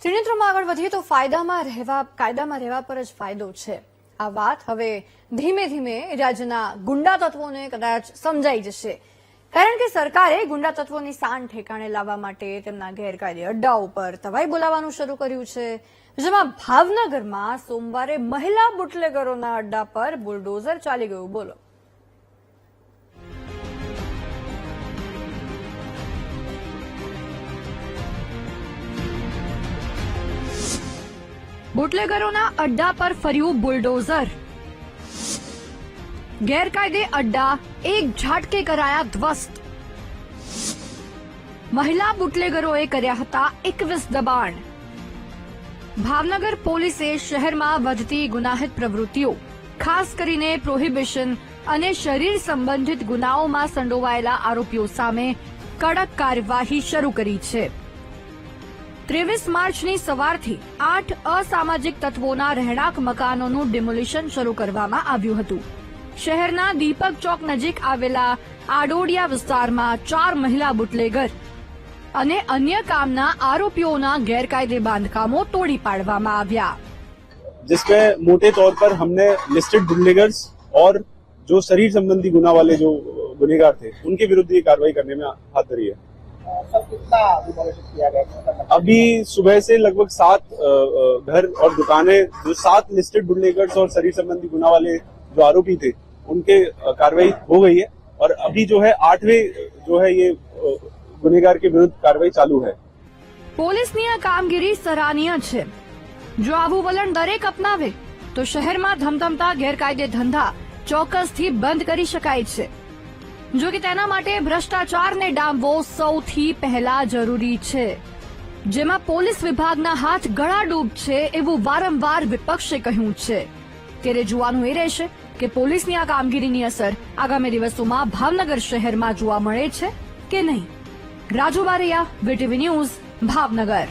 ત્રિનેત્રમાં આગળ વધીએ તો કાયદામાં રહેવા પર જ ફાયદો છે. આ વાત હવે ધીમે ધીમે રાજ્યના ગુંડા તત્વોને કદાચ સમજાઈ જશે. કારણ કે સરકારે ગુંડા તત્વોની શાન ઠેકાણે લાવવા માટે તેમના ગેરકાયદે અડ્ડાઓ પર તવાઈ બોલાવવાનું શરૂ કર્યું છે. જેમાં ભાવનગરમાં સોમવારે મહિલા બુટલેગરોના અડ્ડા પર બુલડોઝર ચાલી ગયું. બોલો. બુટલેગરોના અડ્ડા પર ફર્યું બુલડોઝર. ગેરકાયદે અડ્ડા એક ઝાટકે કરાયા ધ્વસ્ત. મહિલા બુટલેગરોએ કર્યા હતા 21 દબાણ. ભાવનગર પોલીસે શહેરમાં વધતી ગુનાહિત પ્રવૃત્તિઓ, ખાસ કરીને પ્રોહિબિશન અને શરીર સંબંધિત ગુનાઓમાં સંડોવાયેલા આરોપીઓ સામે કડક કાર્યવાહી શરૂ કરી છે. 23 માર્ચની સવારથી 8 અસામાજિક તત્વોના રહેણાંક મકાનોનું ડિમોલિશન શરૂ કરવામાં આવ્યું હતું. શહેરના દીપક ચોક નજીક આવેલા આડોડિયા વિસ્તારમાં 4 મહિલા બુટલેગર અને અન્ય કામના આરોપીઓના ગેરકાયદે બાંધકામો તોડી પાડવામાં આવ્યા. जिसमें मोटे तौर पर हमने लिस्टेड बुटलेगर्स और जो शरीर संबंधी गुना वाले जो गुनेगार थे उनके विरुद्ध ये कार्रवाई करने में हाथ धरी है. अभी सुबह से लगभग 7 घर और दुकानें, जो 7 लिस्टेड बुटलेगर्स और शरीर संबंधी गुना वाले जो आरोपी थे उनके कार्रवाई हो गई है और अभी जो है 8वें जो है ये गुनेगार के विरुद्ध कार्रवाई चालू है. પોલીસની આ કામગીરી સરાહનીય છે. જો આવું વલણ દરેક અપનાવે તો શહેરમાં ધમધમતા ગેરકાયદે ધંધા ચોક્કસથી બંધ કરી શકાય છે. જો કે તેના માટે ભ્રષ્ટાચારને ડામવો સૌથી પહેલા જરૂરી છે, જેમાં પોલીસ વિભાગના હાથ ગળાડૂબ છે એવું વારંવાર વિપક્ષે કહ્યું છે. ત્યારે જોવાનું એ રહેશે કે પોલીસની આ કામગીરીની અસર આગામી દિવસોમાં ભાવનગર શહેરમાં જોવા મળે છે કે નહીં. Raju Baraiya, VTV news, Bhavnagar.